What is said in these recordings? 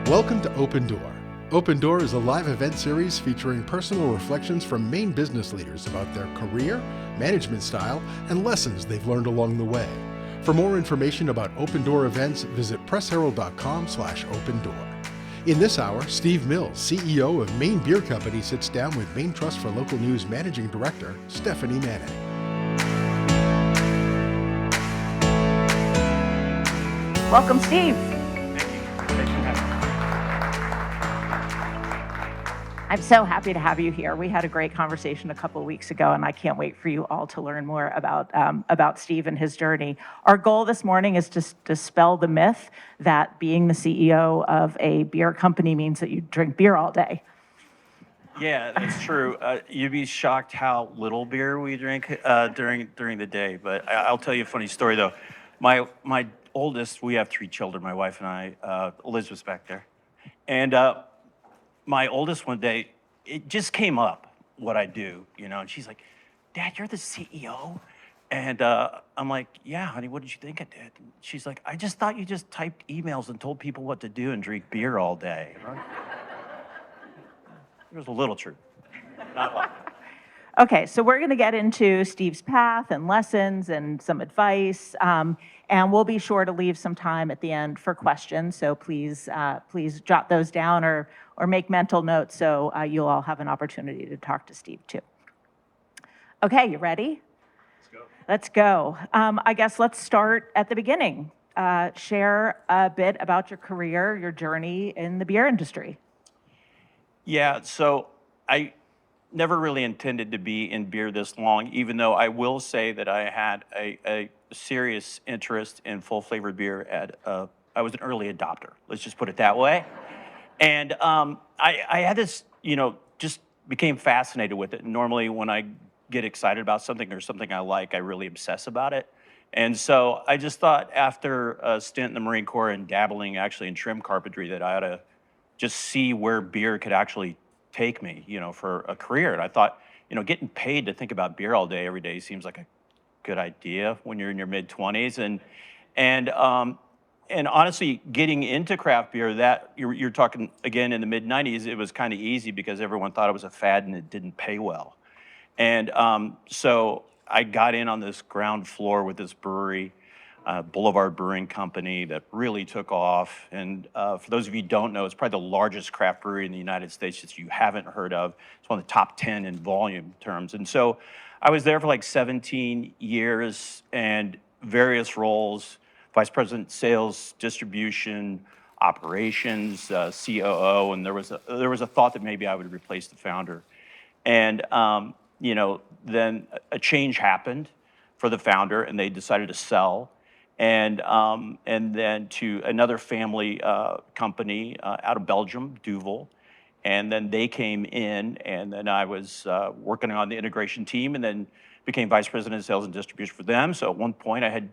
Welcome to Open Door. Open Door is a live event series featuring personal reflections from Maine business leaders about their career, management style, and lessons they've learned along the way. For more information about Open Door events, visit pressherald.com/opendoor. In this hour, Steve Mills, CEO of Maine Beer Company, sits down with Maine Trust for Local News Managing Director, Stefanie Manning. Welcome, Steve. I'm so happy to have you here. We had a great conversation a couple of weeks ago, and I can't wait for you all to learn more about Steve and his journey. Our goal this morning is to dispel the myth that being the CEO of a beer company means that you drink beer all day. Yeah, that's true. You'd be shocked how little beer we drink during the day. But I'll tell you a funny story though. My oldest, we have 3 children, my wife and I. Elizabeth's back there, and my oldest one day, it just came up what I do, and she's like, "Dad, you're the CEO?" And I'm like, "Yeah, honey, what did you think I did?" And she's like, "I just thought you just typed emails and told people what to do and drink beer all day." Right? It was a little true, not a lot. Okay, so we're going to get into Steve's path and lessons and some advice, and we'll be sure to leave some time at the end for questions. So please jot those down or make mental notes so you'll all have an opportunity to talk to Steve too. Okay, you ready? Let's go. I guess let's start at the beginning. Share a bit about your career, your journey in the beer industry. Yeah, so I never really intended to be in beer this long, even though I will say that I had a serious interest in full flavored beer I was an early adopter. Let's just put it that way. And I had this, just became fascinated with it. Normally when I get excited about something or something I like, I really obsess about it. And so I just thought after a stint in the Marine Corps and dabbling actually in trim carpentry that I ought to just see where beer could actually take me, for a career. And I thought, getting paid to think about beer all day, every day seems like a good idea when you're in your mid-20s. And honestly, getting into craft beer, that you're talking again in the mid-90s, it was kind of easy because everyone thought it was a fad and it didn't pay well. And so I got in on this ground floor with this brewery, Boulevard Brewing Company, that really took off. And for those of you who don't know, it's probably the largest craft brewery in the United States that you haven't heard of. It's one of the top 10 in volume terms. And so I was there for like 17 years and various roles: vice president, sales, distribution, operations, COO. And there was a thought that maybe I would replace the founder. And then a change happened for the founder, and they decided to sell. And then to another family company out of Belgium, Duvel. And then they came in, and then I was working on the integration team, and then became vice president of sales and distribution for them. So at one point I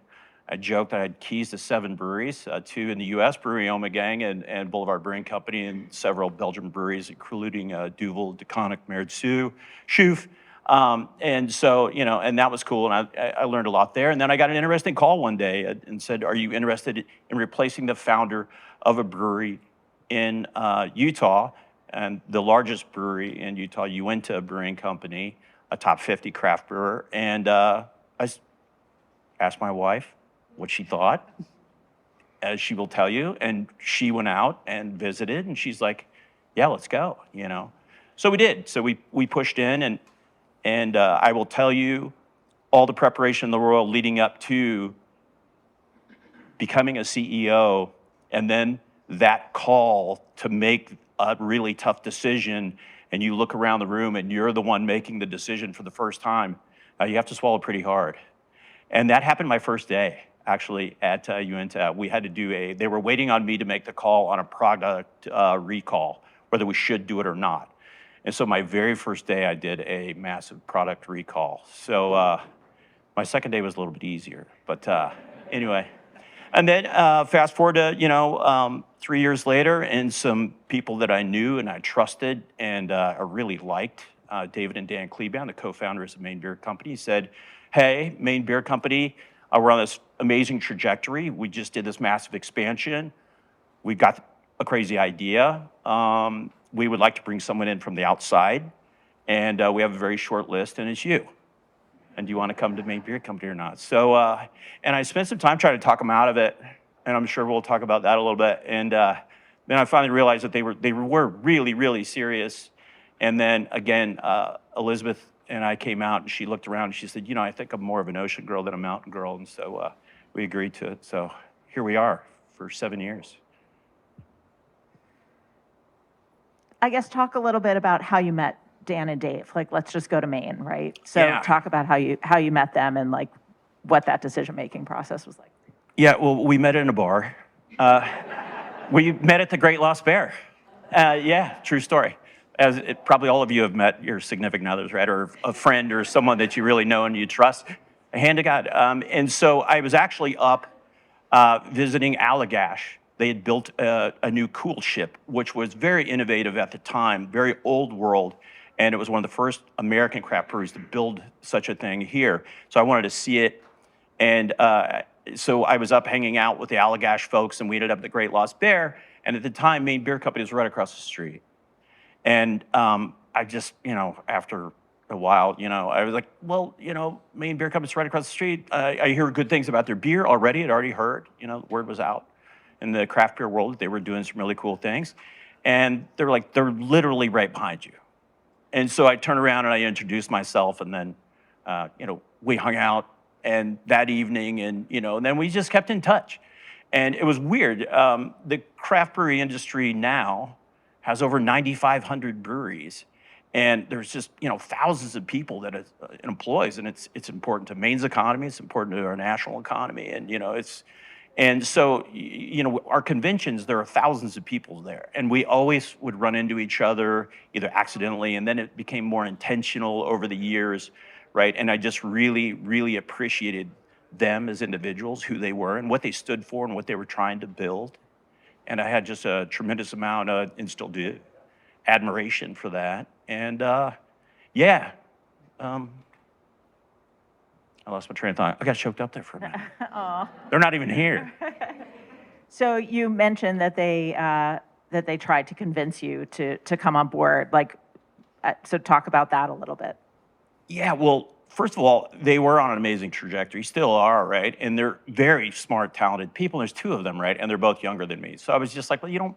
joked that I had keys to 7 breweries, 2 in the U.S., Brewery Ommegang and Boulevard Brewing Company, and several Belgian breweries, including Duvel, De Conic, Meertsu, Schoof. And so, and that was cool. And I learned a lot there. And then I got an interesting call one day and said, "Are you interested in replacing the founder of a brewery in Utah?" And the largest brewery in Utah, Uinta Brewing Company, a top 50 craft brewer. And I asked my wife what she thought, as she will tell you. And she went out and visited, and she's like, "Yeah, let's go," So we did. So we pushed in, and I will tell you, all the preparation in the world leading up to becoming a CEO, and then that call to make a really tough decision, and you look around the room and you're the one making the decision for the first time, you have to swallow pretty hard. And that happened my first day, actually, at Uinta. We had to they were waiting on me to make the call on a product recall, whether we should do it or not. And so my very first day, I did a massive product recall. So my second day was a little bit easier, but anyway. And then fast forward to, 3 years later, and some people that I knew and I trusted and I really liked, David and Dan Kleban, the co-founders of Maine Beer Company, said, "Hey, Maine Beer Company, we're on this amazing trajectory. We just did this massive expansion. We've got a crazy idea. We would like to bring someone in from the outside, and we have a very short list, and it's you. And do you want to come to Maine Beer Company or not? So, and I spent some time trying to talk them out of it, and I'm sure we'll talk about that a little bit. And then I finally realized that they were really, really serious. And then again, Elizabeth and I came out, and she looked around, and she said, I think I'm more of an ocean girl than a mountain girl. And so we agreed to it. So here we are for 7 years. I guess talk a little bit about how you met Dan and Dave. Like, let's just go to Maine, right? So Yeah. talk about how you met them and like what that decision-making process was like. Yeah, well, we met in a bar. We met at the Great Lost Bear. Yeah, true story. Probably all of you have met your significant others, right? Or a friend or someone that you really know and you trust. Hand to God. And so I was actually up visiting Allagash. They had built a new cool ship, which was very innovative at the time, very old world. And it was one of the first American craft breweries to build such a thing here. So I wanted to see it. And so I was up hanging out with the Allagash folks, and we ended up at the Great Lost Bear. And at the time, Maine Beer Company was right across the street. And I just, after a while, I was like, well, Maine Beer Company's right across the street. I hear good things about their beer already. I'd already heard, the word was out in the craft beer world that they were doing some really cool things. And they were like, they're literally right behind you. And so I turned around and I introduced myself, and then, we hung out and that evening, and then we just kept in touch. And it was weird. The craft brewery industry now has over 9,500 breweries, and there's just thousands of people that it employs, and it's important to Maine's economy. It's important to our national economy, and and so our conventions, there are thousands of people there, and we always would run into each other either accidentally, and then it became more intentional over the years, right? And I just really, really appreciated them as individuals, who they were and what they stood for and what they were trying to build. And I had just a tremendous amount of, and still do, admiration for that. And yeah, I lost my train of thought. I got choked up there for a minute. They're not even here. So you mentioned that they tried to convince you to come on board. Like, so talk about that a little bit. Yeah, well, first of all, they were on an amazing trajectory, still are, right? And they're very smart, talented people. There's two of them, right? And they're both younger than me. So I was just like, well, you don't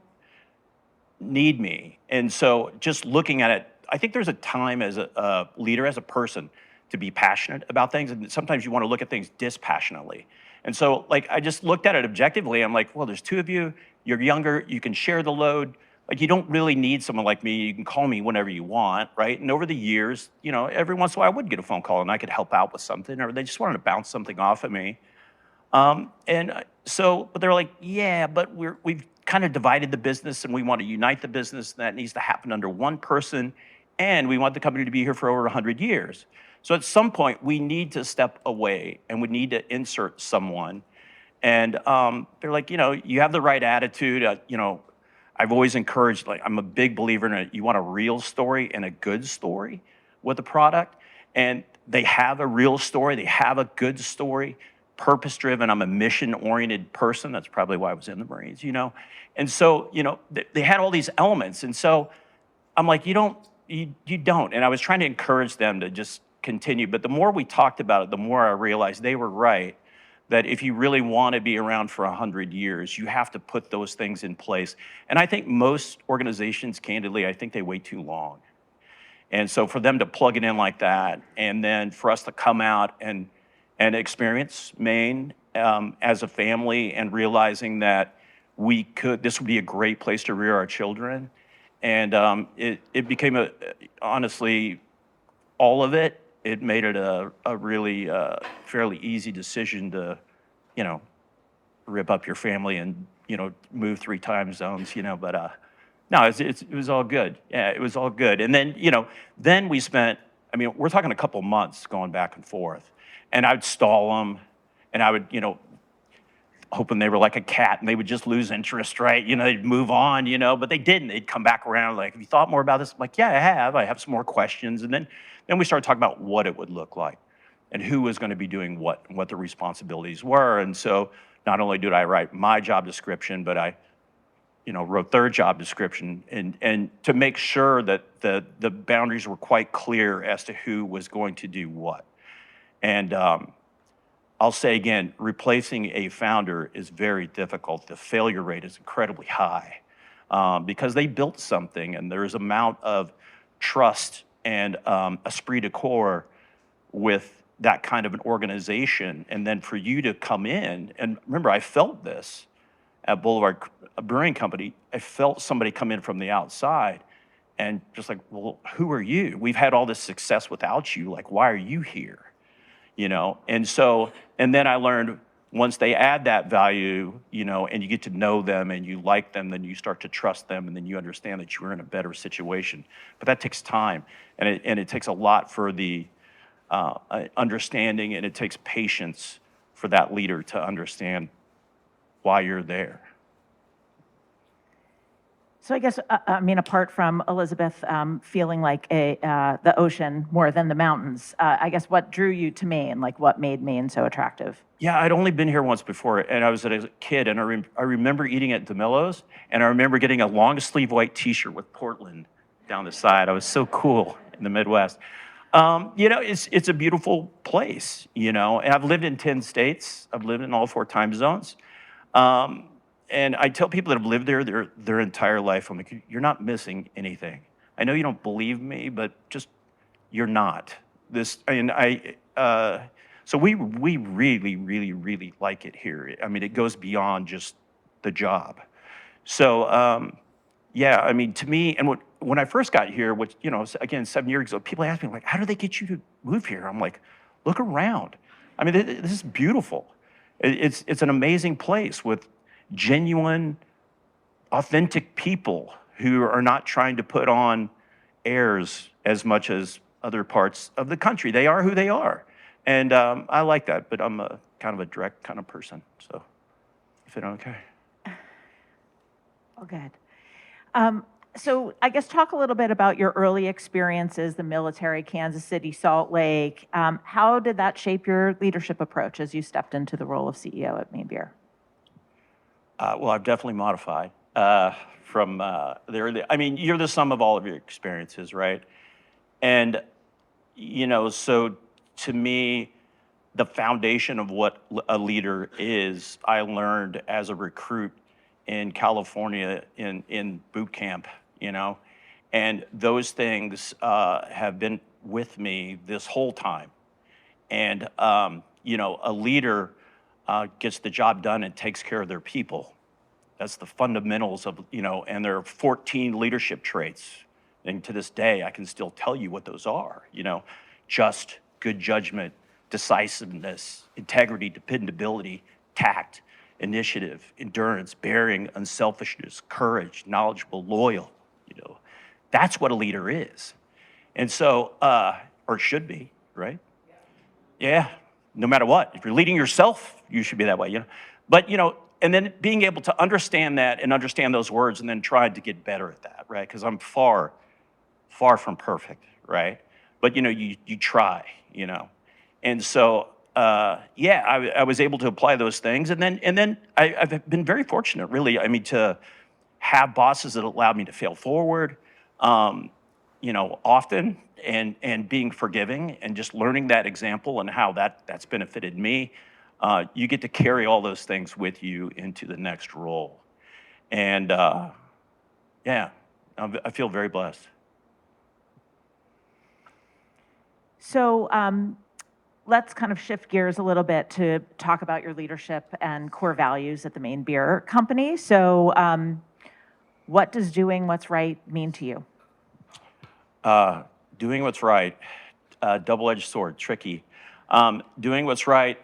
need me. And so just looking at it, I think there's a time as a leader, as a person, to be passionate about things. And sometimes you want to look at things dispassionately. And so I just looked at it objectively. I'm like, well, there's two of you, you're younger, you can share the load. Like, you don't really need someone like me. You can call me whenever you want, right? And over the years, every once in a while I would get a phone call and I could help out with something, or they just wanted to bounce something off of me. But they're like, yeah, but we've kind of divided the business and we want to unite the business, and that needs to happen under one person. And we want the company to be here for over 100 years. So at some point we need to step away and we need to insert someone. And they're like, you have the right attitude. I've always encouraged, I'm a big believer in you want a real story and a good story with a product. And they have a real story. They have a good story, purpose-driven. I'm a mission-oriented person. That's probably why I was in the Marines, And so, they had all these elements. And so I'm like, you don't. And I was trying to encourage them to just continue. But the more we talked about it, the more I realized they were right, that if you really want to be around for 100 years, you have to put those things in place. And I think most organizations, candidly, I think they wait too long. And so for them to plug it in like that, and then for us to come out and experience Maine as a family, and realizing that this would be a great place to rear our children. And it became honestly, all of it, it made it a really fairly easy decision to, rip up your family and, move 3 time zones, but no, it was all good. Yeah, it was all good. And then, then we spent, we're talking a couple months going back and forth, and I'd stall them, and I would, hoping they were like a cat and they would just lose interest, right? They'd move on, but they didn't. They'd come back around like, have you thought more about this? I'm like, yeah, I have. I have some more questions. And then we started talking about what it would look like and who was going to be doing what and what the responsibilities were. And so not only did I write my job description, but I wrote their job description and to make sure that the boundaries were quite clear as to who was going to do what. And I'll say again, replacing a founder is very difficult. The failure rate is incredibly high because they built something, and there's an amount of trust and esprit de corps with that kind of an organization. And then for you to come in, and remember, I felt this at Boulevard Brewing Company. I felt somebody come in from the outside and just like, well, who are you? We've had all this success without you. Like, why are you here? And then I learned once they add that value, and you get to know them and you like them, then you start to trust them, and then you understand that you're in a better situation. But that takes time, and it takes a lot for the understanding, and it takes patience for that leader to understand why you're there. So I guess, apart from Elizabeth feeling like the ocean more than the mountains, I guess what drew you to Maine? Like what made Maine so attractive? Yeah, I'd only been here once before, and I was a kid, and I remember eating at DeMillo's, and I remember getting a long sleeve white T-shirt with Portland down the side. I was so cool in the Midwest. It's a beautiful place, and I've lived in 10 states. I've lived in all 4 time zones. And I tell people that have lived there their entire life, I'm like, you're not missing anything. I know you don't believe me, but just, you're not. So we really, really, really like it here. I mean, it goes beyond just the job. So, to me, and when I first got here, which, again, 7 years ago, people asked me, like, how do they get you to move here? I'm like, look around. I mean, this is beautiful. It's an amazing place with genuine, authentic people who are not trying to put on airs as much as other parts of the country. They are who they are. And I like that, but I'm a kind of a direct kind of person. So, if it okay. Oh, good. So I guess talk a little bit about your early experiences, the military, Kansas City, Salt Lake. How did that shape your leadership approach as you stepped into the role of CEO at Maine Beer? Well, I've definitely modified from there. I mean, you're the sum of all of your experiences, right? And, so to me, the foundation of what a leader is, I learned as a recruit in California in boot camp, and those things have been with me this whole time. And, a leader gets the job done and takes care of their people. That's the fundamentals of, and there are 14 leadership traits. And to this day, I can still tell you what those are, just, good judgment, decisiveness, integrity, dependability, tact, initiative, endurance, bearing, unselfishness, courage, knowledgeable, loyal, That's what a leader is. And so, or should be, right? Yeah, no matter what. If you're leading yourself, you should be that way, But, and then being able to understand that and understand those words and then try to get better at that, right? Because I'm far, far from perfect, right? But, you try, And so, I was able to apply those things. And then I've been very fortunate, really, to have bosses that allowed me to fail forward, often, and being forgiving and just learning that example and how that's benefited me. You get to carry all those things with you into the next role. And I feel very blessed. So let's kind of shift gears a little bit to talk about your leadership and core values at the Maine Beer Company. So what does doing what's right mean to you? Doing what's right, double-edged sword, tricky. Doing what's right,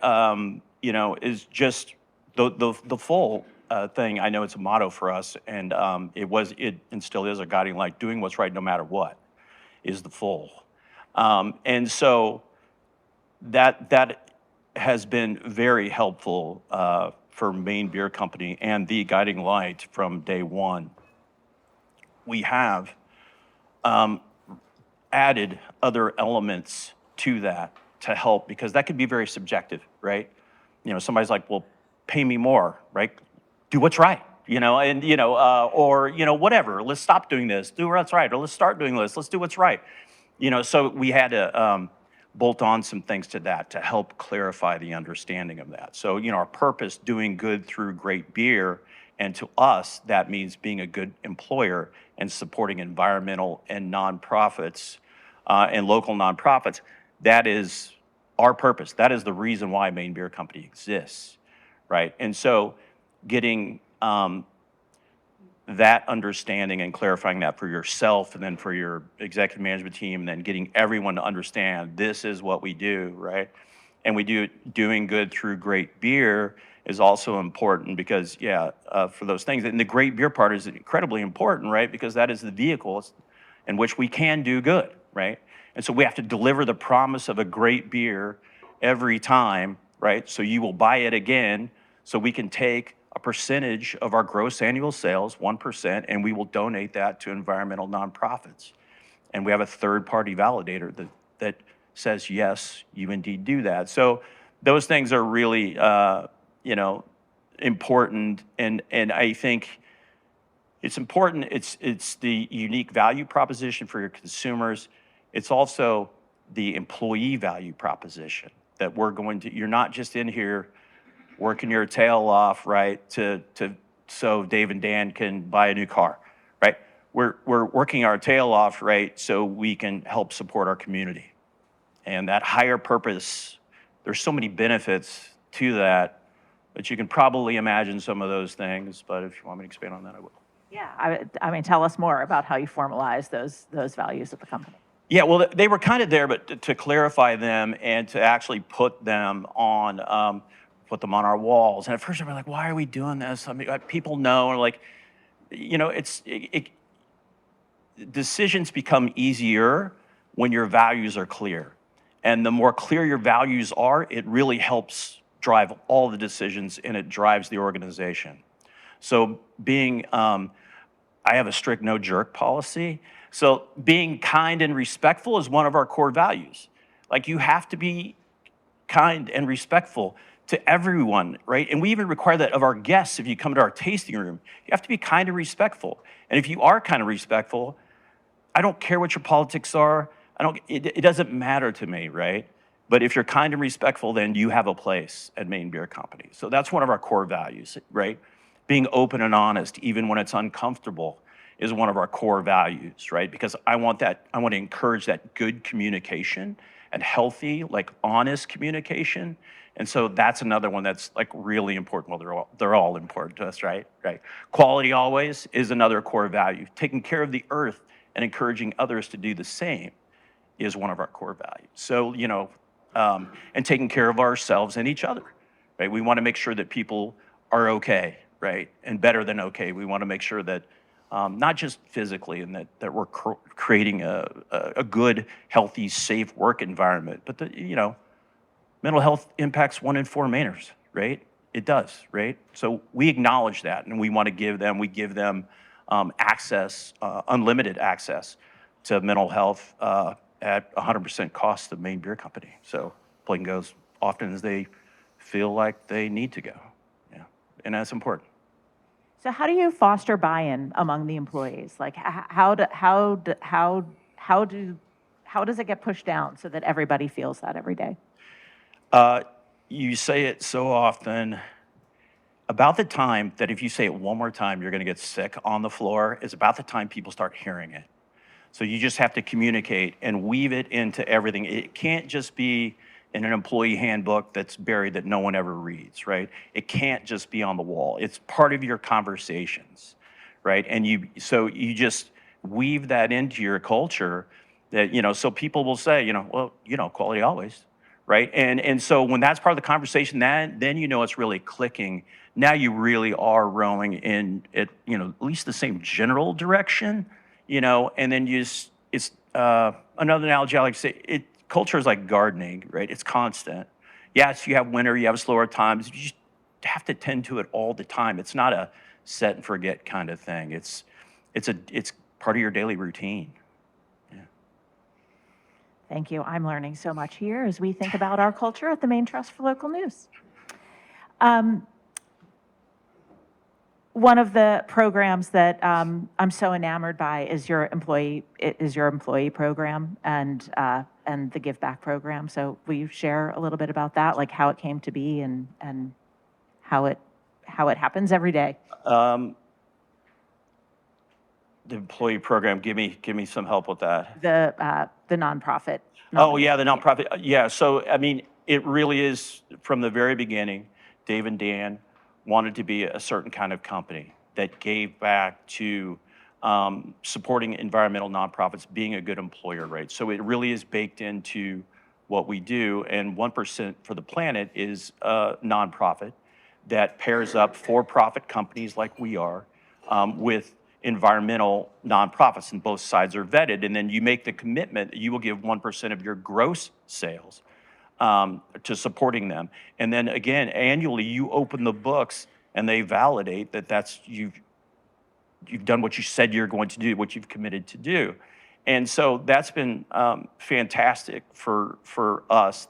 is just the full thing. I know it's a motto for us, and it and still is a guiding light. Doing what's right no matter what is the full. And so that has been very helpful for Maine Beer Company and the guiding light from day one. We have added other elements to that to help, because that could be very subjective, right? Somebody's like, well, pay me more, right? Do what's right, or, whatever. Let's stop doing this, do what's right, or let's start doing this, let's do what's right. So we had to bolt on some things to that to help clarify the understanding of that. So, our purpose, doing good through great beer, and to us, that means being a good employer and supporting environmental and nonprofits and local nonprofits. That is our purpose. That is the reason why Maine Beer Company exists, right? And so getting that understanding and clarifying that for yourself and then for your executive management team, and then getting everyone to understand this is what we do, right? And we do doing good through great beer is also important because, for those things. And the great beer part is incredibly important, right? Because that is the vehicle in which we can do good, right? And so we have to deliver the promise of a great beer every time, right? So you will buy it again, so we can take a percentage of our gross annual sales, 1%, and we will donate that to environmental nonprofits. And we have a third-party validator that says, yes, you indeed do that. So those things are really, important. And I think it's important. It's the unique value proposition for your consumers. It's also the employee value proposition that you're not just in here working your tail off, right, so Dave and Dan can buy a new car, right? We're working our tail off, right, so we can help support our community. And that higher purpose, there's so many benefits to that you can probably imagine some of those things, but if you want me to expand on that, I will. Yeah, I mean, tell us more about how you formalize those values at the company. Yeah, well, they were kind of there, but to clarify them and to actually put them on our walls. And at first, I was like, "Why are we doing this?" I mean, people know, like, decisions become easier when your values are clear, and the more clear your values are, it really helps drive all the decisions, and it drives the organization. So, I have a strict no jerk policy. So being kind and respectful is one of our core values. Like, you have to be kind and respectful to everyone, right? And we even require that of our guests. If you come to our tasting room, you have to be kind and respectful. And if you are kind and respectful, I don't care what your politics are. It doesn't matter to me, right? But if you're kind and respectful, then you have a place at Maine Beer Company. So that's one of our core values, right? Being open and honest, even when it's uncomfortable, is one of our core values, right? Because I want to encourage that good communication and healthy, like, honest communication. And so that's another one that's, like, really important. Well, they're all important to us, right? Right. Quality always is another core value. Taking care of the earth and encouraging others to do the same is one of our core values. So, and taking care of ourselves and each other, right? We want to make sure that people are okay, right? And better than okay. We want to make sure that not just physically, and that we're creating a good, healthy, safe work environment, but mental health impacts 1 in 4 Mainers, right? It does, right? So we acknowledge that, and we want to give them access, unlimited access to mental health at 100% cost of Maine Beer Company. So play and go as often as they feel like they need to go. Yeah, and that's important. So how do you foster buy-in among the employees? Like, how does it get pushed down so that everybody feels that every day? You say it so often. About the time that if you say it one more time, you're going to get sick on the floor, is about the time people start hearing it. So you just have to communicate and weave it into everything. It can't just be in an employee handbook that's buried that no one ever reads, right? It can't just be on the wall. It's part of your conversations, right? And you just weave that into your culture that, so people will say, well, quality always, right? And so when that's part of the conversation, then it's really clicking. Now you really are rowing in at least the same general direction, and then it's another analogy I like to say, culture is like gardening, right? It's constant. Yes, you have winter, you have slower times. You just have to tend to it all the time. It's not a set and forget kind of thing. It's part of your daily routine. Yeah. Thank you. I'm learning so much here as we think about our culture at the Maine Trust for Local News. One of the programs that I'm so enamored by is your employee program and the Give Back program. So will you share a little bit about that, like how it came to be and how it happens every day? The employee program, give me some help with that. The nonprofit. Oh, yeah, the nonprofit. Yeah, so, I mean, it really is, from the very beginning, Dave and Dan wanted to be a certain kind of company that gave back to supporting environmental nonprofits, being a good employer, right? So it really is baked into what we do, and 1% for the Planet is a nonprofit that pairs up for-profit companies like we are with environmental nonprofits, and both sides are vetted. And then you make the commitment that you will give 1% of your gross sales to supporting them. And then again, annually, you open the books and they validate that you've done what you said you're going to do, what you've committed to do. And so that's been fantastic for us.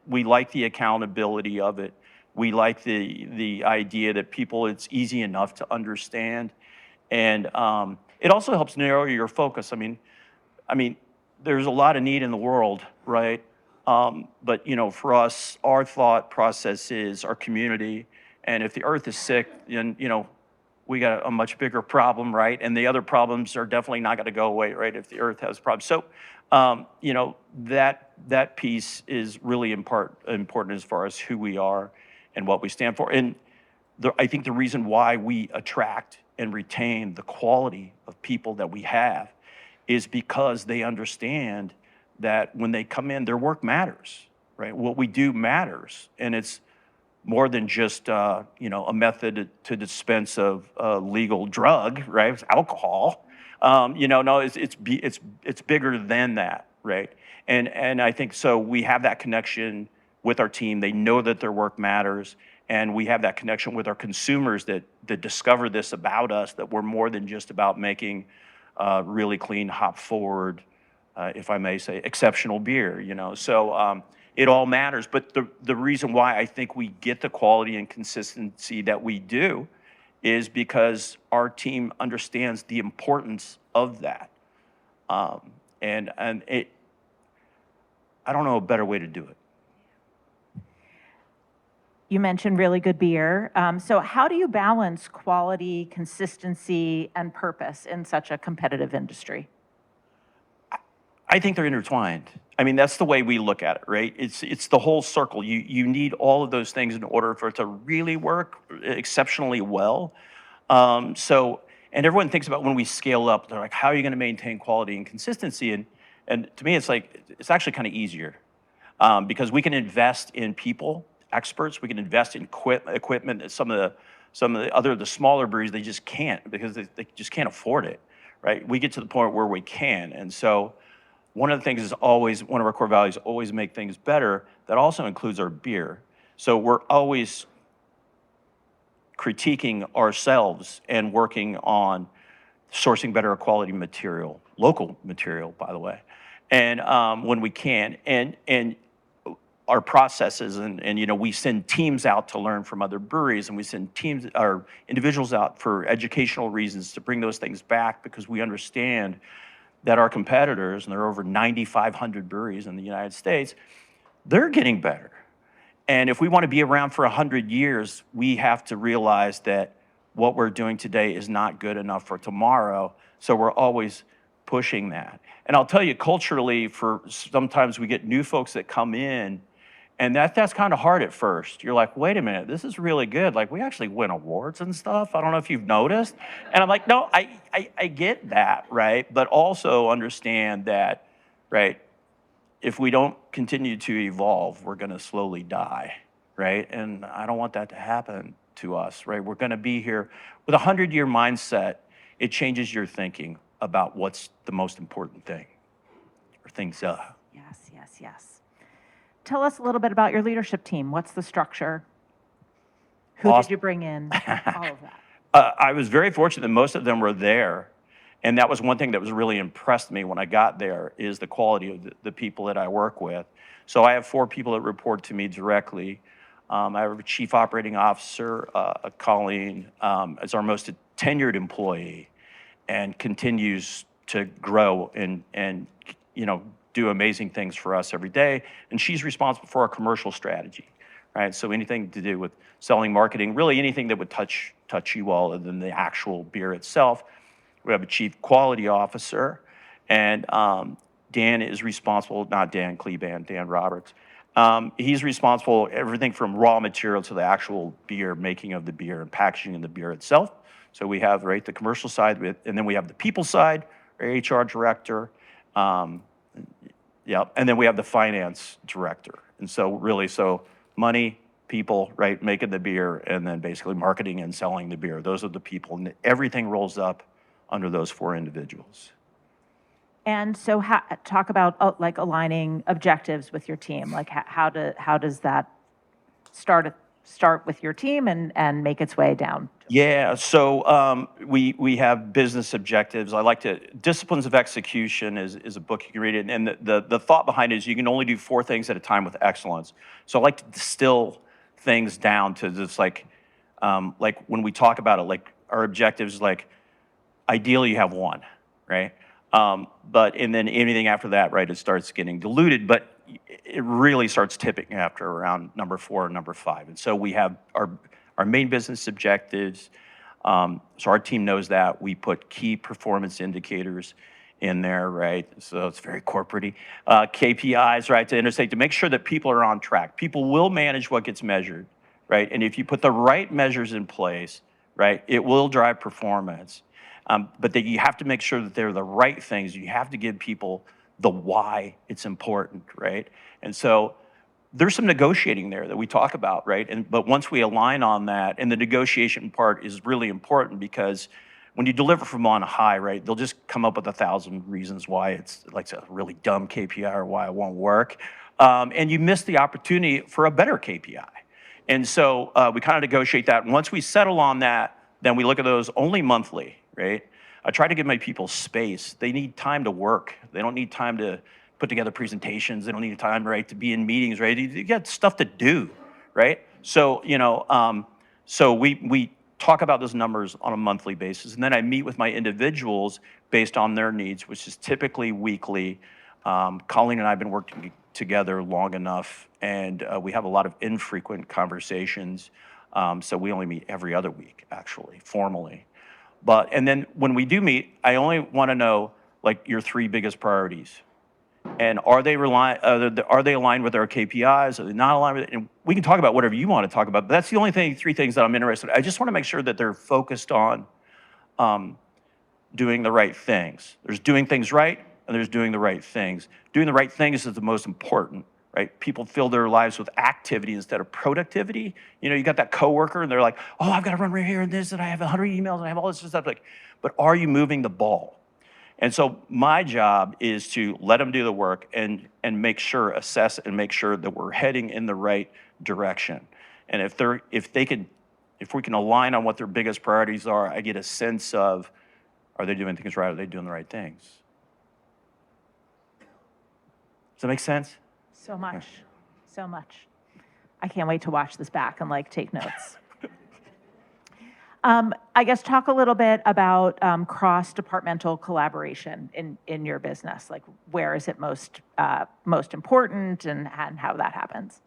We like the accountability of it. We like the idea that it's easy enough to understand. And it also helps narrow your focus. I mean, there's a lot of need in the world, right? But for us, our thought process is our community. And if the earth is sick, then we got a much bigger problem, right? And the other problems are definitely not going to go away, right? If the earth has problems. So, that piece is really important as far as who we are and what we stand for. And I think the reason why we attract and retain the quality of people that we have is because they understand that when they come in, their work matters, right? What we do matters, and it's more than just a method to dispense of a legal drug, right? It's alcohol. No, it's bigger than that, right? And I think so. We have that connection with our team. They know that their work matters. And we have that connection with our consumers that discover this about us, that we're more than just about making really clean, hop-forward, if I may say, exceptional beer, So it all matters. But the reason why I think we get the quality and consistency that we do is because our team understands the importance of that. And I don't know a better way to do it. You mentioned really good beer. So how do you balance quality, consistency, and purpose in such a competitive industry? I think they're intertwined. I mean, that's the way we look at it, right? It's the whole circle. You need all of those things in order for it to really work exceptionally well. And everyone thinks about when we scale up, they're like, how are you going to maintain quality and consistency? And to me, it's actually kind of easier because we can invest in people, experts. We can invest in equipment that some of the smaller breweries, they just can't because they just can't afford it, right? We get to the point where we can. And so one of the things is always, one of our core values, always make things better. That also includes our beer. So we're always critiquing ourselves and working on sourcing better quality material, local material, by the way, and when we can. And our processes, and we send teams out to learn from other breweries, and we send teams or individuals out for educational reasons to bring those things back because we understand that our competitors, and there are over 9,500 breweries in the United States, they're getting better. And if we want to be around for 100 years, we have to realize that what we're doing today is not good enough for tomorrow. So we're always pushing that. And I'll tell you, culturally, sometimes we get new folks that come in, and that's kind of hard at first. You're like, wait a minute, this is really good. Like, we actually win awards and stuff. I don't know if you've noticed. And I'm like, no, I get that, right? But also understand that, right, if we don't continue to evolve, we're going to slowly die, right? And I don't want that to happen to us, right? We're going to be here with a 100-year mindset. It changes your thinking about what's the most important thing, or things. Yes. Tell us a little bit about your leadership team. What's the structure? Who did you bring in? All of that. I was very fortunate that most of them were there. And that was one thing that was really impressed me when I got there, is the quality of the people that I work with. So I have 4 people that report to me directly. I have a chief operating officer, Colleen, is our most tenured employee and continues to grow and do amazing things for us every day. And she's responsible for our commercial strategy, right? So anything to do with selling, marketing, really anything that would touch you all other than the actual beer itself. We have a chief quality officer, and Dan is responsible, not Dan Kleban, Dan Roberts. He's responsible everything from raw material to the actual beer, making of the beer and packaging of the beer itself. So we have, right, the commercial side, and then we have the people side, our HR director, and then we have the finance director. And so really, money, people, right, making the beer, and then basically marketing and selling the beer. Those are the people, and everything rolls up under those 4 individuals. And so talk about like aligning objectives with your team. Like how does that start with your team and make its way down? Yeah, so we have business objectives. Disciplines of Execution is a book, you can read it, and the thought behind it is you can only do 4 things at a time with excellence. So I like to distill things down to just like when we talk about it, like our objectives, like ideally you have 1, right? And then anything after that, right, it starts getting diluted, but it really starts tipping after around number 4 or number 5. And so we have our main business objectives. So our team knows that. We put key performance indicators in there, right? So it's very corporate-y. KPIs, right, to intersect, to make sure that people are on track. People will manage what gets measured, right? And if you put the right measures in place, right, it will drive performance. But that you have to make sure that they're the right things. You have to give people the why it's important, right? And so there's some negotiating there that we talk about, right? But once we align on that, and the negotiation part is really important because when you deliver from on high, right, they'll just come up with 1,000 reasons why it's like a really dumb KPI or why it won't work. And you miss the opportunity for a better KPI. And so we kind of negotiate that. And once we settle on that, then we look at those only monthly, right? I try to give my people space. They need time to work. They don't need time to put together presentations. They don't need time, right, to be in meetings, right? You got stuff to do, right? So, so we talk about those numbers on a monthly basis, and then I meet with my individuals based on their needs, which is typically weekly. Colleen and I have been working together long enough, and we have a lot of infrequent conversations. So we only meet every other week, actually, formally. And then when we do meet, I only want to know like your 3 biggest priorities, and are they aligned with our KPIs? Are they not aligned with it? And we can talk about whatever you want to talk about. But that's the only 3 things that I'm interested in. I just want to make sure that they're focused on doing the right things. There's doing things right, and there's doing the right things. Doing the right things is the most important. Right? People fill their lives with activity instead of productivity. You got that coworker and they're like, oh, I've got to run right here and this, and I have 100 emails and I have all this stuff. But are you moving the ball? And so my job is to let them do the work and assess and make sure that we're heading in the right direction. And if we can align on what their biggest priorities are, I get a sense of, are they doing things right? Are they doing the right things? Does that make sense? So much. I can't wait to watch this back and take notes. I guess talk a little bit about cross-departmental collaboration in your business. Like, where is it most important, and how that happens?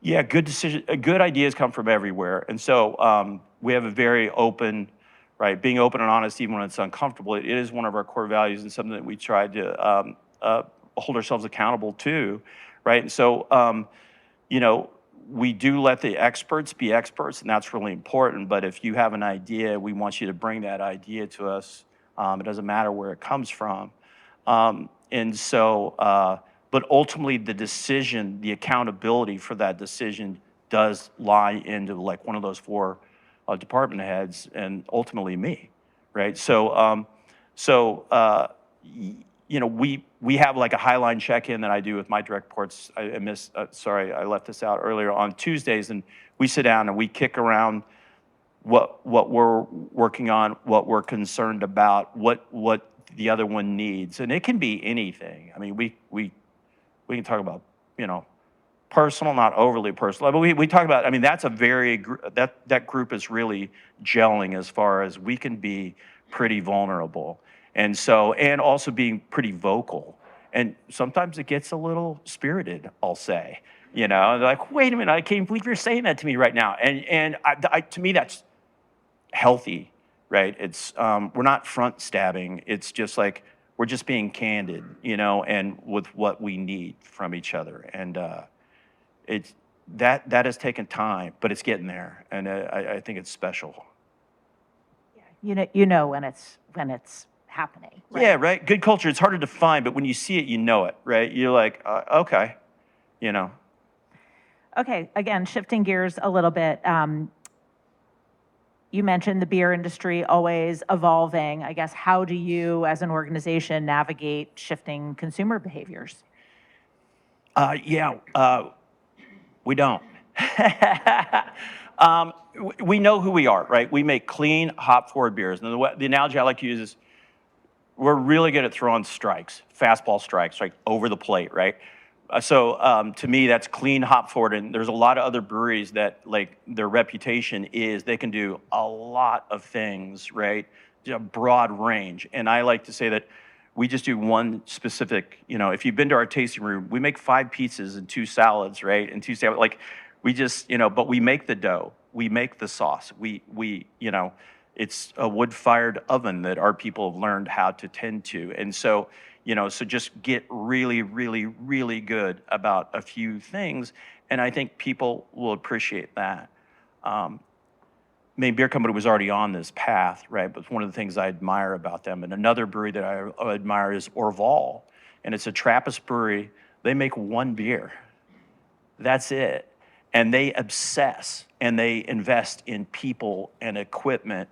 Yeah, good decision. Good ideas come from everywhere, and so we have a very open, right? Being open and honest, even when it's uncomfortable, it is one of our core values and something that we try to hold ourselves accountable to, right? And so, we do let the experts be experts, and that's really important. But if you have an idea, we want you to bring that idea to us. It doesn't matter where it comes from. And so, but ultimately the decision, the accountability for that decision does lie into one of those 4 department heads, and ultimately me, right? So, we have a Highline check-in that I do with my direct reports. I left this out earlier, on Tuesdays, and we sit down and we kick around what we're working on, what we're concerned about, what the other one needs, and it can be anything. I mean, we can talk about personal, not overly personal. But we talk about, I mean, that's a very, that group is really gelling as far as we can be pretty vulnerable. And so, and also being pretty vocal. And sometimes it gets a little spirited, I'll say. You know, they're like, wait a minute, I can't believe you're saying that to me right now. And to me, that's healthy, right? It's, we're not front stabbing. It's just like, we're just being candid, you know, and with what we need from each other. And it's, that has taken time, but it's getting there. And I think it's special. You know when it's happening. Right? Yeah, right. Good culture. It's harder to find, but when you see it, you know it, right? You're like, okay, you know. Okay, again, shifting gears a little bit. You mentioned the beer industry always evolving. I guess, how do you as an organization navigate shifting consumer behaviors? We don't. We know who we are, right? We make clean, hop-forward beers. And the analogy I like to use is we're really good at throwing strikes, fastball strikes, like over the plate, right? So to me, that's clean, hop-forward. And there's a lot of other breweries that, like, their reputation is they can do a lot of things, right? A broad range. And I like to say that we just do one specific, you know, if you've been to our tasting room, we make 5 pizzas and 2 salads, right? And 2 salads, like, we just, you know, but we make the dough, we make the sauce, we, you know, it's a wood-fired oven that our people have learned how to tend to. And so, you know, so just get really, really, really good about a few things, and I think people will appreciate that. Maine Beer Company was already on this path, right? But one of the things I admire about them, and another brewery that I admire is Orval, and it's a Trappist brewery. They make one beer. That's it. And they obsess, and they invest in people and equipment,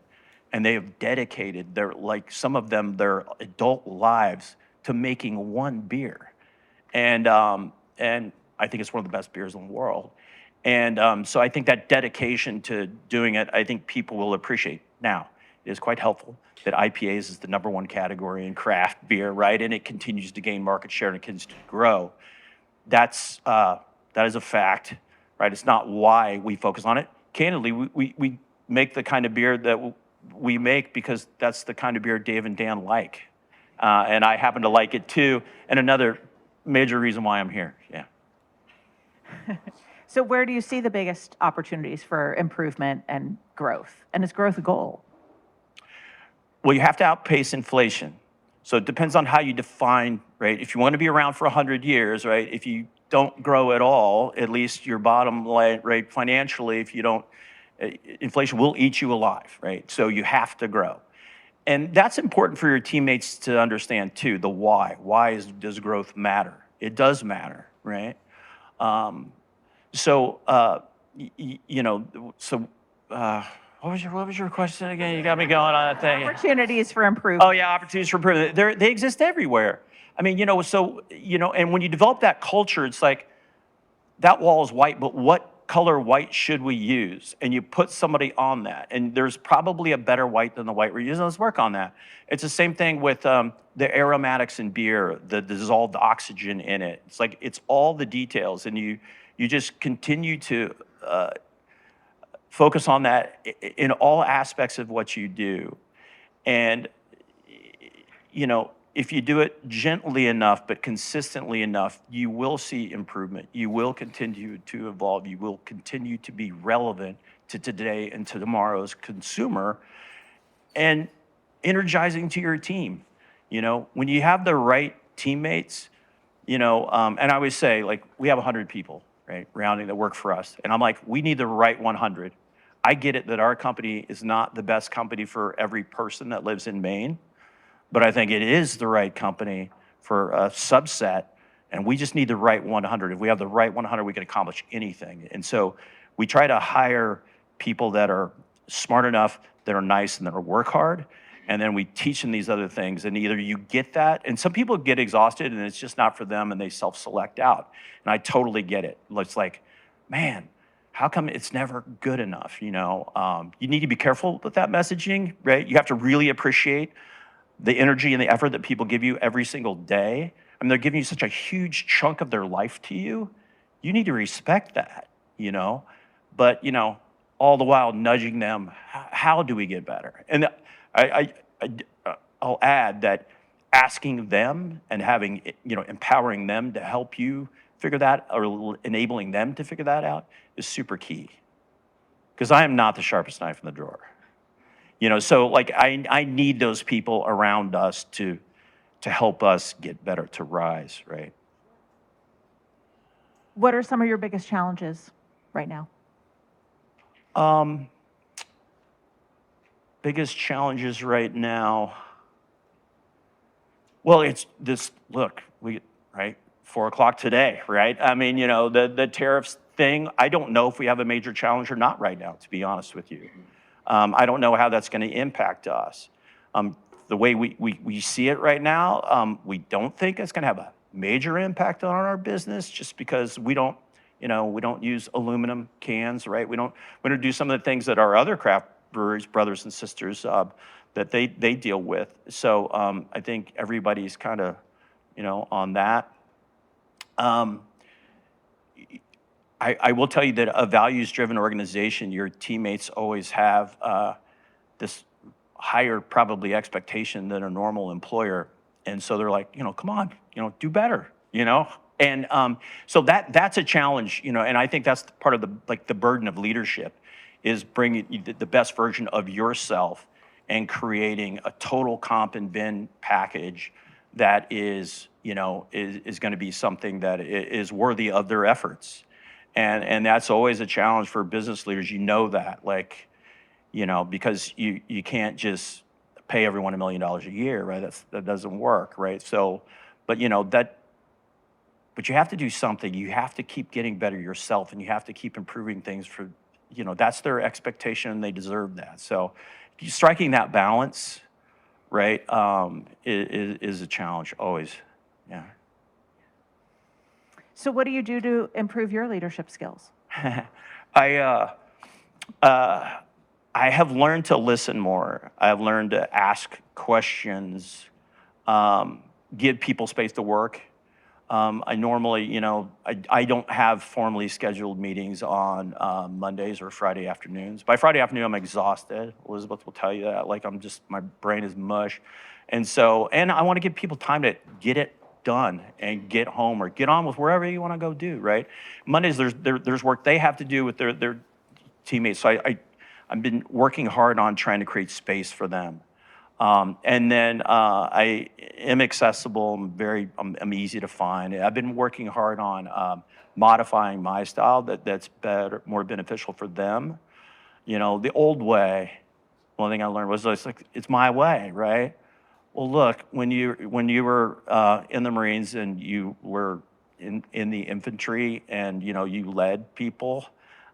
and they have dedicated their, like, some of them, their adult lives to making one beer. And I think it's one of the best beers in the world. And so I think that dedication to doing it, I think people will appreciate. Now, it is quite helpful that IPAs is the #1 category in craft beer, right? And it continues to gain market share and it continues to grow. That is a fact, right? It's not why we focus on it. Candidly, we make the kind of beer that we make because that's the kind of beer Dave and Dan like. And I happen to like it too. And another major reason why I'm here, yeah. So where do you see the biggest opportunities for improvement and growth? And is growth a goal? Well, you have to outpace inflation. So it depends on how you define, right? If you want to be around for 100 years, right? If you don't grow at all, at least your bottom line, right, financially, if you don't, inflation will eat you alive, right? So you have to grow. And that's important for your teammates to understand too, the why. Why does growth matter? It does matter, right? You know, so what was your question again? You got me going on that thing. Opportunities for improvement. Oh yeah, opportunities for improvement. They exist everywhere. I mean, you know, so, you know, and when you develop that culture, it's like, that wall is white, but what color white should we use? And you put somebody on that. And there's probably a better white than the white we're using. Let's work on that. It's the same thing with the aromatics in beer, the dissolved oxygen in it. It's like, it's all the details. And you just continue to focus on that in all aspects of what you do. And, you know, if you do it gently enough, but consistently enough, you will see improvement. You will continue to evolve. You will continue to be relevant to today and to tomorrow's consumer, and energizing to your team. You know, when you have the right teammates, you know, and I always say, like, we have 100 people, right, rounding, that work for us. And I'm like, we need the right 100. I get it that our company is not the best company for every person that lives in Maine, but I think it is the right company for a subset, and we just need the right 100. If we have the right 100, we can accomplish anything. And so we try to hire people that are smart enough, that are nice, and that work hard, and then we teach them these other things. And either you get that, and some people get exhausted, and it's just not for them, and they self-select out. And I totally get it. It's like, man, how come it's never good enough, you know? You need to be careful with that messaging, right? You have to really appreciate the energy and the effort that people give you every single day. I mean, they're giving you such a huge chunk of their life to you. You need to respect that, but, all the while nudging them, how do we get better? And I'll add that asking them and having, empowering them to help you figure that, or enabling them to figure that out is super key. Because I am not the sharpest knife in the drawer. So like I need those people around us to help us get better, to rise, right? What are some of your biggest challenges right now? Biggest challenges right now. Well, it's this, look, right? 4:00 today, right? I mean, the tariffs thing, I don't know if we have a major challenge or not right now, to be honest with you. I don't know how that's going to impact us. The way we see it right now, we don't think it's going to have a major impact on our business, just because we don't use aluminum cans, right? We don't do some of the things that our other craft breweries, brothers and sisters, that they deal with. So I think everybody's kind of, on that. I will tell you that a values-driven organization, your teammates always have this higher probably expectation than a normal employer. And so they're like, come on, do better, And so that's a challenge, and I think that's part of the burden of leadership, is bringing the best version of yourself and creating a total comp and bin package that is going to be something that is worthy of their efforts. And that's always a challenge for business leaders, that, because you can't just pay everyone $1 million a year, right? That doesn't work, right? So, but you have to do something. You have to keep getting better yourself, and you have to keep improving things for, that's their expectation, and they deserve that. So striking that balance, right, is a challenge always, yeah. So what do you do to improve your leadership skills? I have learned to listen more. I've learned to ask questions, give people space to work. I normally, I don't have formally scheduled meetings on Mondays or Friday afternoons. By Friday afternoon, I'm exhausted. Elizabeth will tell you that. My brain is mush. And I want to give people time to get it done and get home or get on with wherever you want to go do, right? Mondays, there's work they have to do with their teammates. So I've been working hard on trying to create space for them. And then I am accessible. I'm easy to find. I've been working hard on modifying my style that's better, more beneficial for them. The old way, one thing I learned was it's my way, right? Well, look, when you were in the Marines and you were in the infantry and you led people,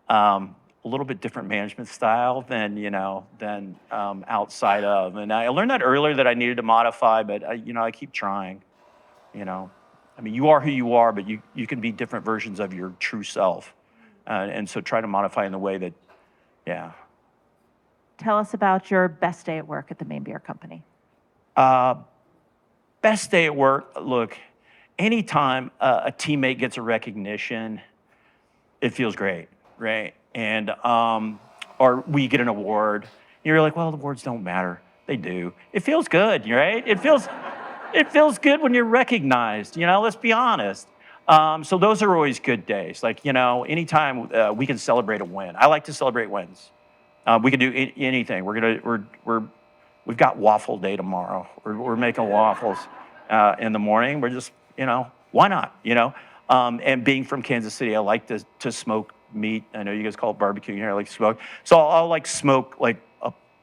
a little bit different management style than outside of. And I learned that earlier that I needed to modify, but I keep trying. I mean, you are who you are, but you can be different versions of your true self, and so try to modify in the way that, yeah. Tell us about your best day at work at the Maine Beer Company. Best day at work. Look, anytime a teammate gets a recognition, it feels great, right? And or we get an award. You're like, well, the awards don't matter. They do. It feels good, right? It feels good when you're recognized. Let's be honest. So those are always good days. Anytime we can celebrate a win. I like to celebrate wins. We can do anything. We've got waffle day tomorrow. We're making waffles in the morning. We're just, why not? And being from Kansas City, I like to smoke meat. I know you guys call it barbecue here. I like to smoke. So I'll smoke a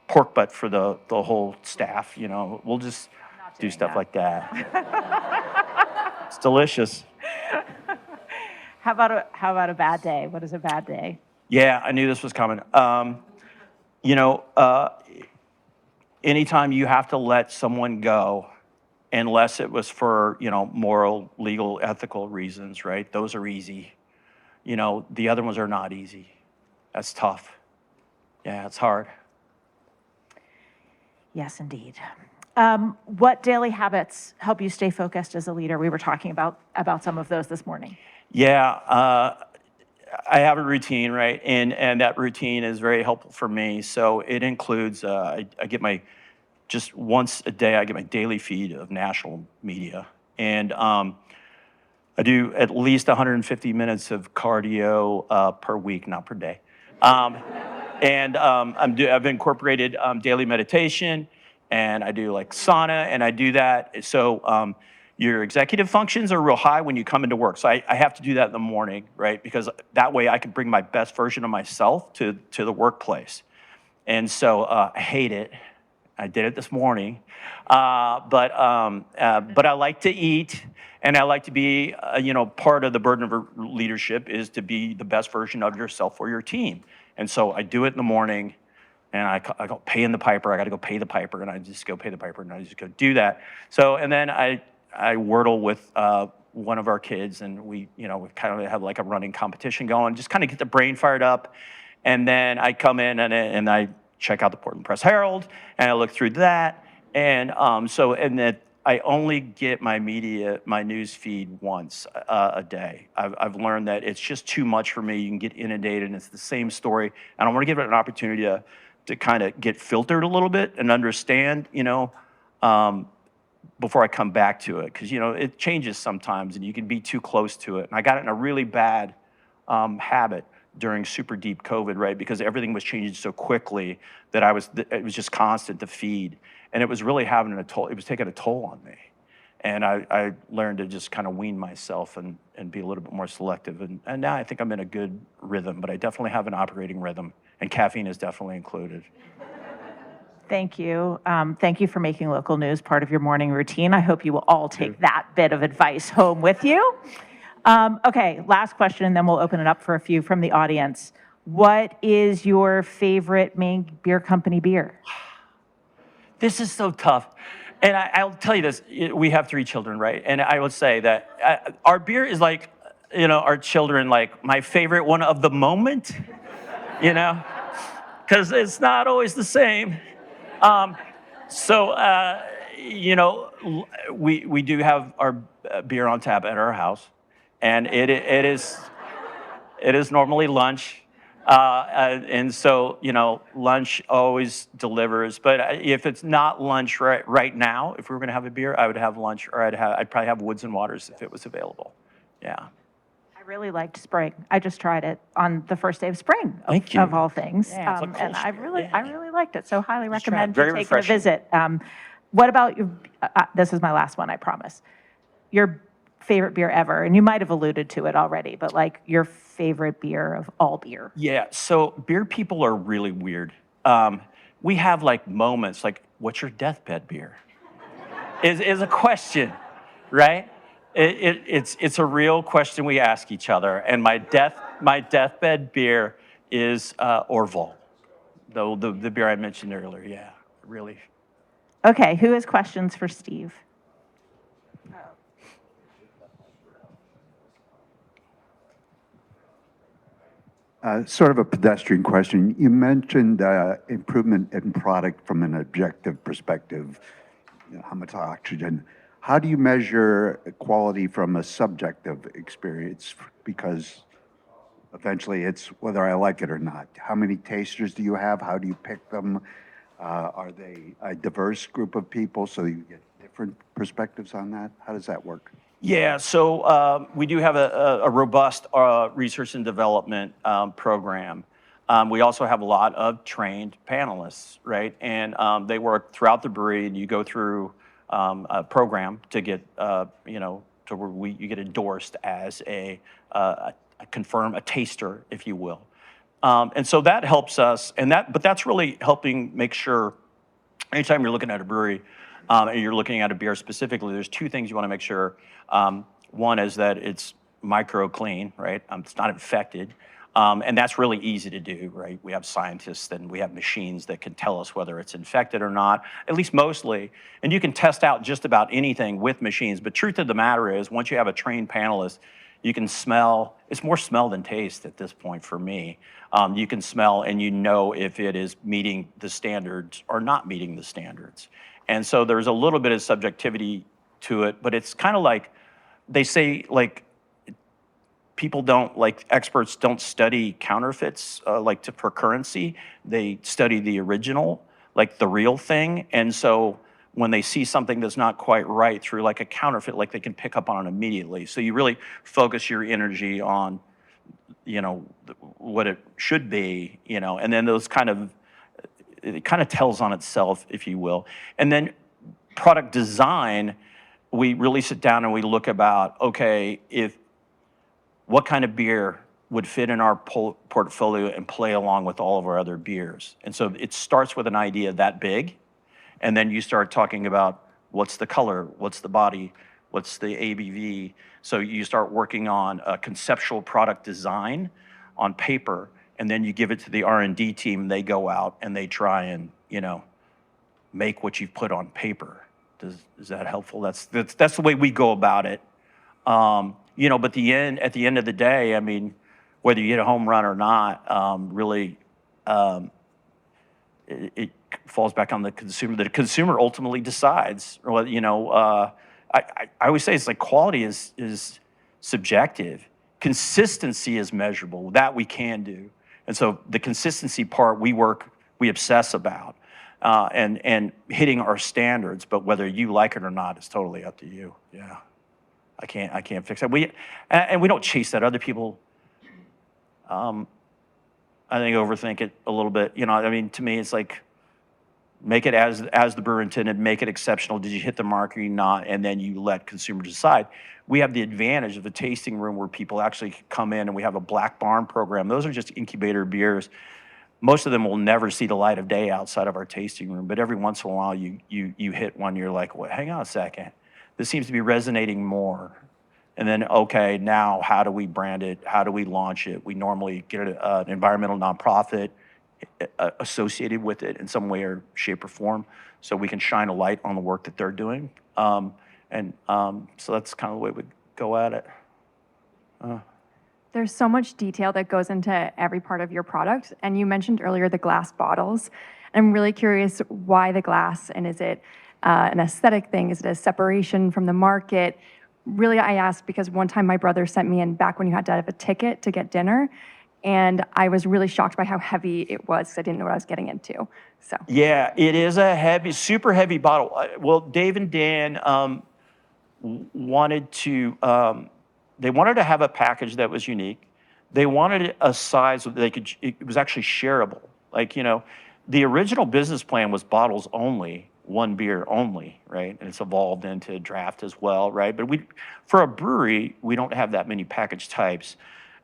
pork butt for the whole staff. We'll just do stuff like that. It's delicious. How about a bad day? What is a bad day? Yeah, I knew this was coming. Anytime you have to let someone go, unless it was for, moral, legal, ethical reasons, right? Those are easy. The other ones are not easy. That's tough. Yeah, it's hard. Yes, indeed. What daily habits help you stay focused as a leader? We were talking about some of those this morning. Yeah, I have a routine, right? And that routine is very helpful for me. So it includes, I get just once a day, I get my daily feed of national media. And I do at least 150 minutes of cardio per week, not per day. Um, and I've incorporated daily meditation, and I do like sauna, and I do that. So your executive functions are real high when you come into work. So I have to do that in the morning, right? Because that way I can bring my best version of myself to the workplace. And so I hate it. I did it this morning, but I like to eat, and I like to be, part of the burden of leadership is to be the best version of yourself for your team. And so I do it in the morning, and I go pay in the piper. I got to go pay the piper, and I just go pay the piper, and I just go do that. So, and then I wordle with one of our kids, and we kind of have like a running competition going, just kind of get the brain fired up. And then I come in and I check out the Portland Press Herald, and I look through that. And and that I only get my news feed once a day. I've learned that it's just too much for me. You can get inundated, and it's the same story. And I want to give it an opportunity to kind of get filtered a little bit and understand, before I come back to it. Because, it changes sometimes, and you can be too close to it. And I got it in a really bad habit during super deep COVID, right? Because everything was changing so quickly that it was just constant to feed. And it was really having it was taking a toll on me. And I learned to just kind of wean myself and be a little bit more selective. And now I think I'm in a good rhythm, but I definitely have an operating rhythm, and caffeine is definitely included. Thank you. Thank you for making local news part of your morning routine. I hope you will all take that bit of advice home with you. Okay, last question, and then we'll open it up for a few from the audience. What is your favorite Maine Beer Company beer? This is so tough. And I'll tell you this, we have 3 children, right? And I would say that our beer is like, our children, like my favorite one of the moment, because it's not always the same. We do have our beer on tap at our house, and it is normally lunch. And so, lunch always delivers. But if it's not lunch right now, if we were going to have a beer, I would have lunch, or I'd probably have Woods and Waters if it was available. Yeah. I really liked spring. I just tried it on the first day of spring, Thank you. of all things. Yeah, it's like and I Cold really liked it. So highly Just try it. recommend Very you taking refreshing. a visit. What about your? This is my last one, I promise. Your favorite beer ever, and you might have alluded to it already, but like your favorite beer of all beer. Yeah, so beer people are really weird. We have like moments like, what's your deathbed beer? is a question, right? It's a real question we ask each other. And my deathbed beer is Orval, the beer I mentioned earlier. Yeah, really. Okay, who has questions for Steve? Sort of a pedestrian question. You mentioned improvement in product from an objective perspective, how much oxygen. How do you measure quality from a subjective experience? Because eventually it's whether I like it or not. How many tasters do you have? How do you pick them? Are they a diverse group of people so you get different perspectives on that? How does that work? Yeah, so we do have a robust research and development program. We also have a lot of trained panelists, right? And they work throughout the brewery, and you go through a program to get, to where you get endorsed as a taster, if you will. And so that helps us, but that's really helping make sure anytime you're looking at a brewery, and you're looking at a beer specifically, there's 2 things you want to make sure. One is that it's micro clean, right? It's not infected. And that's really easy to do, right? We have scientists and we have machines that can tell us whether it's infected or not, at least mostly. And you can test out just about anything with machines. But truth of the matter is, once you have a trained panelist, you can smell. It's more smell than taste at this point for me. You can smell and if it is meeting the standards or not meeting the standards. And so there's a little bit of subjectivity to it, but it's kind of like, they say, like, people don't, like experts don't study counterfeits for currency. They study the original, like the real thing. And so when they see something that's not quite right through like a counterfeit, like they can pick up on it immediately. So you really focus your energy on, what it should be, and then it kind of tells on itself, if you will. And then product design, we really sit down and we look about, okay, what kind of beer would fit in our portfolio and play along with all of our other beers. And so it starts with an idea that big, and then you start talking about what's the color, what's the body, what's the ABV. So you start working on a conceptual product design on paper, and then you give it to the R&D team. They go out and they try and, make what you've put on paper. Is that helpful? That's the way we go about it. But at the end of the day, I mean, whether you hit a home run or not, really, it falls back on the consumer. The consumer ultimately decides. I always say it's like quality is subjective. Consistency is measurable. That we can do. And so the consistency part we obsess about, and hitting our standards. But whether you like it or not is totally up to you. Yeah. I can't fix that. We don't chase that. Other people, I think, overthink it a little bit. To me, it's like, make it as the brewer intended, make it exceptional. Did you hit the mark or not? And then you let consumers decide. We have the advantage of a tasting room where people actually come in, and we have a black barn program. Those are just incubator beers. Most of them will never see the light of day outside of our tasting room, but every once in a while you hit one, you're like, well, hang on a second. This seems to be resonating more. And then, okay, now how do we brand it? How do we launch it? We normally get an environmental nonprofit associated with it in some way or shape or form, so we can shine a light on the work that they're doing. So that's kind of the way we go at it. There's so much detail that goes into every part of your product. And you mentioned earlier the glass bottles. I'm really curious why the glass, and is it an aesthetic thing? Is it a separation from the market? Really, I asked because one time my brother sent me in back when you had to have a ticket to get dinner, and I was really shocked by how heavy it was because I didn't know what I was getting into. So yeah, it is a heavy, super heavy bottle. Well, Dave and Dan wanted to have a package that was unique. They wanted a size that it was actually shareable. The original business plan was bottles only, one beer only, right? And it's evolved into draft as well, right? But for a brewery, we don't have that many package types.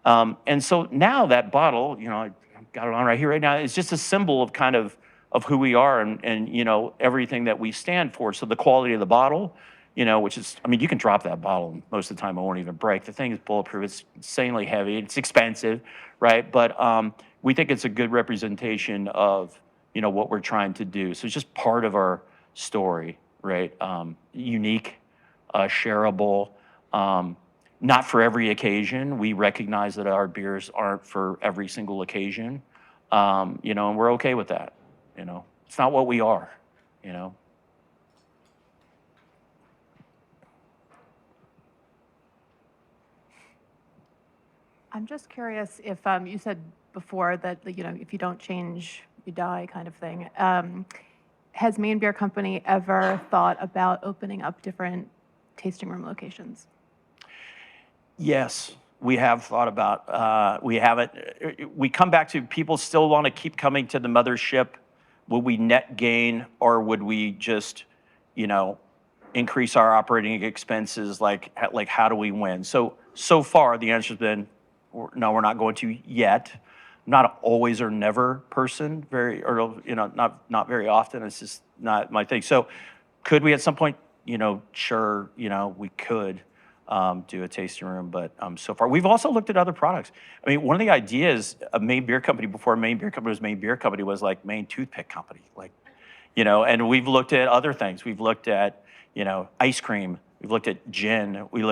And so now that bottle, I've got it on right here right now, it's just a symbol of kind of who we are and everything that we stand for. So the quality of the bottle, which is, you can drop that bottle and most of the time it won't even break. The thing is bulletproof. It's insanely heavy. It's expensive, right? But we think it's a good representation of, what we're trying to do. So it's just part of our story, right? Unique, shareable, not for every occasion. We recognize that our beers aren't for every single occasion, and we're okay with that. It's not what we are, I'm just curious if you said before that if you don't change, you die, kind of thing. Has Maine Beer Company ever thought about opening up different tasting room locations? Yes, we have thought about. We haven't. We come back to people still want to keep coming to the mothership. Would we net gain, or would we just, increase our operating expenses? Like how do we win? So far the answer's been no. We're not going to yet. I'm not an always or never person. Not very often. It's just not my thing. So could we at some point? Sure. We could. Do a tasting room, but so far we've also looked at other products. One of the ideas of Maine Beer Company before Maine Beer Company was Maine Beer Company was like Maine Toothpick Company, and we've looked at other things. We've looked at ice cream. We've looked at gin. We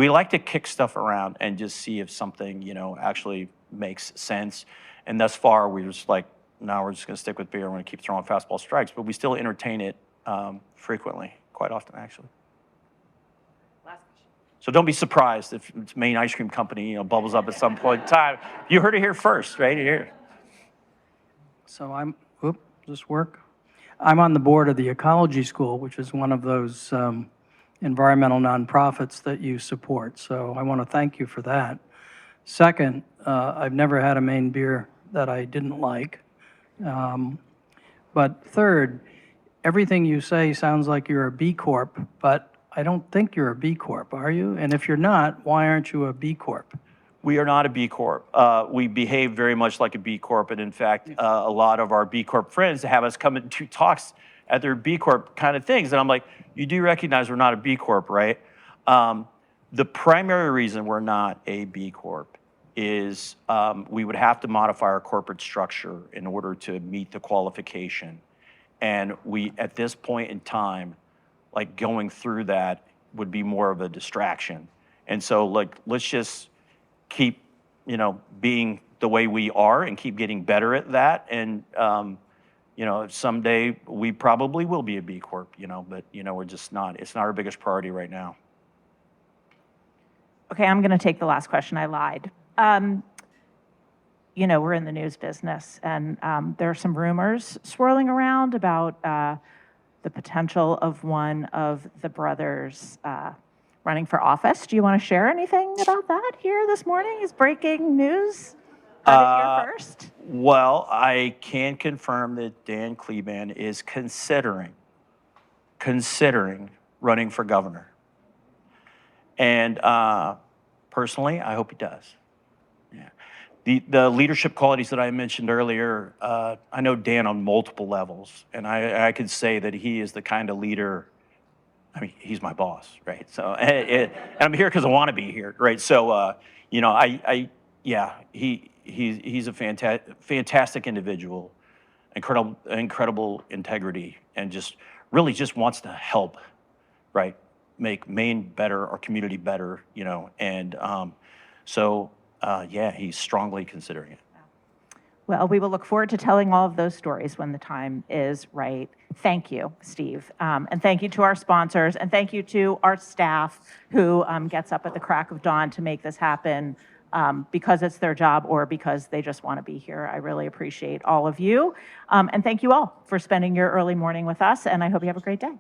like to kick stuff around and just see if something actually makes sense. And thus far we're just like, no, we're just going to stick with beer. We're going to keep throwing fastball strikes, but we still entertain it frequently, quite often actually. Last question. So don't be surprised if it's Maine Ice Cream Company, bubbles up at some point in time. You heard it here first, right here. So does this work? I'm on the board of the Ecology School, which is one of those environmental nonprofits that you support. So I want to thank you for that. Second, I've never had a Maine beer that I didn't like. But third, everything you say sounds like you're a B Corp, but I don't think you're a B Corp, are you? And if you're not, why aren't you a B Corp? We are not a B Corp. We behave very much like a B Corp, and in fact, a lot of our B Corp friends have us come and do talks at their B Corp kind of things, and I'm like, you do recognize we're not a B Corp, right? The primary reason we're not a B Corp is we would have to modify our corporate structure in order to meet the qualification, and we, at this point in time, like going through that would be more of a distraction, and so like let's just keep, being the way we are and keep getting better at that. And, someday we probably will be a B Corp, but, we're just not. It's not our biggest priority right now. Okay, I'm going to take the last question. I lied. We're in the news business, and there are some rumors swirling around about the potential of one of the brothers running for office. Do you want to share anything about that here this morning? Is breaking news? Heard it here first? Well, I can confirm that Dan Kleban is considering running for governor. And personally, I hope he does. Yeah. The leadership qualities that I mentioned earlier, I know Dan on multiple levels, and I could say that he is the kind of leader. I mean, he's my boss, right? So, and I'm here because I want to be here, right? So, he's a fantastic individual, incredible integrity, and just really just wants to help, right? Make Maine better, our community better, and he's strongly considering it. Well, we will look forward to telling all of those stories when the time is right. Thank you, Steve. And thank you to our sponsors, and thank you to our staff who gets up at the crack of dawn to make this happen because it's their job or because they just want to be here. I really appreciate all of you. And thank you all for spending your early morning with us, and I hope you have a great day.